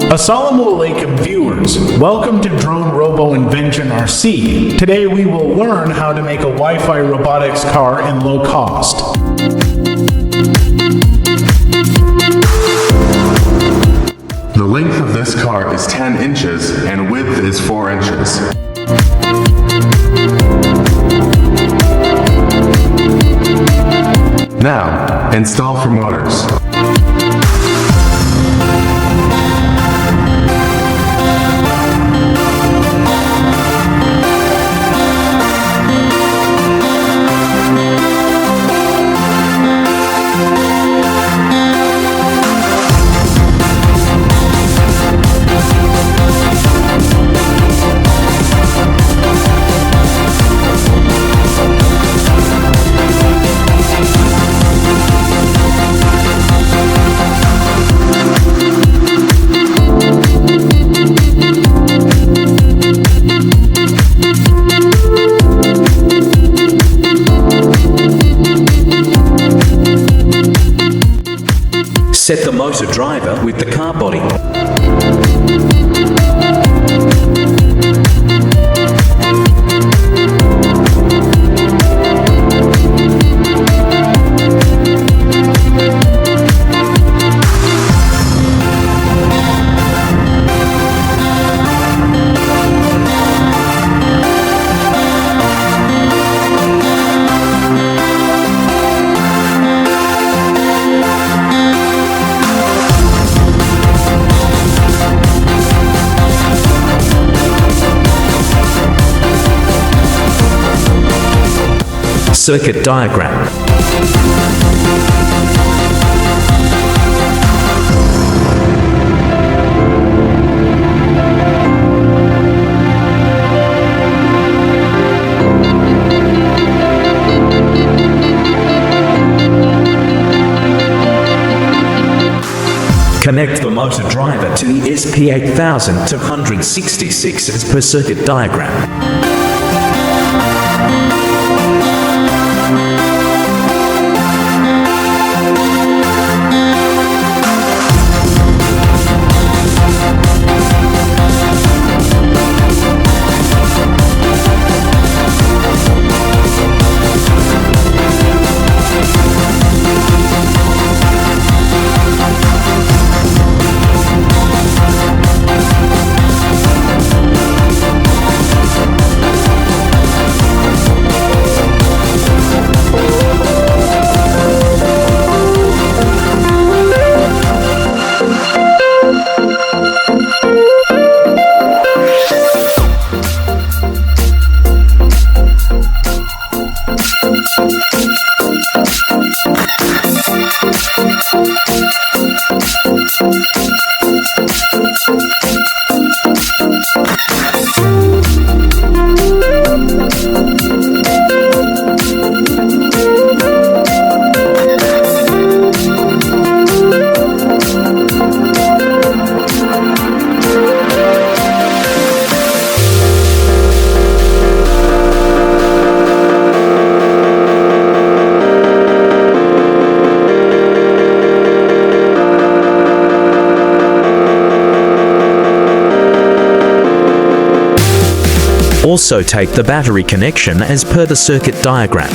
Assalamu Alaikum viewers, welcome to Drone Robo Invention RC. Today we will learn how to make a Wi-Fi robotics car in low cost. The length of this car is 10 inches and width is 4 inches. Now, install for motors. Set the motor driver with the car body. Circuit diagram. Connect the motor driver to the SP8266 as per circuit diagram. Also take the battery connection as per the circuit diagram.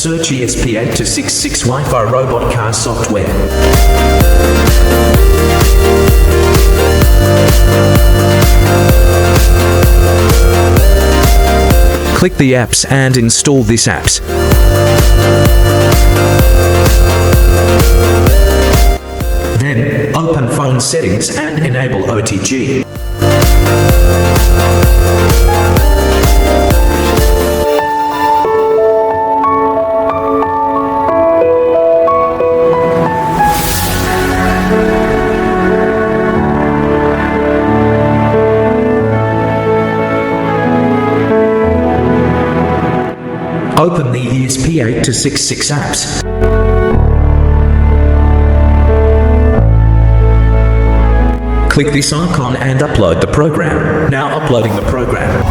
Search ESP8266 Wi-Fi robot car software. Click the apps and install these apps. Then, open phone settings and enable OTG. Open the ESP8266 apps. Click this icon and upload the program. Now uploading the program.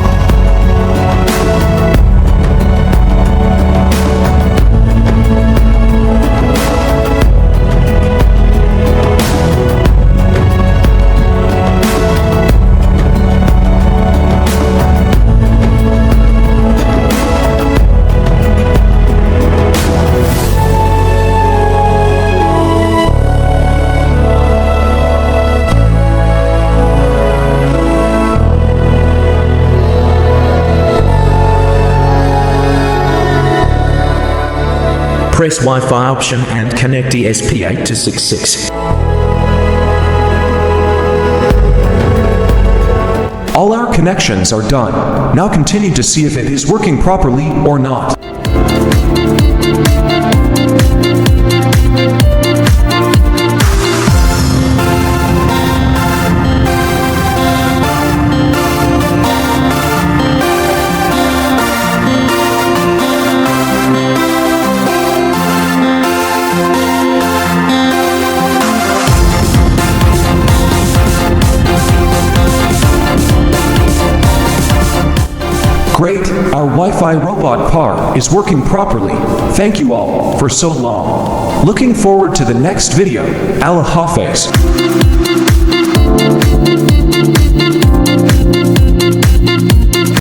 Press Wi-Fi option and connect ESP8266. All our connections are done. Now continue to see if it is working properly or not. Great, our Wi-Fi robot car is working properly. Thank you all for so long. Looking forward to the next video. Allah Hafiz.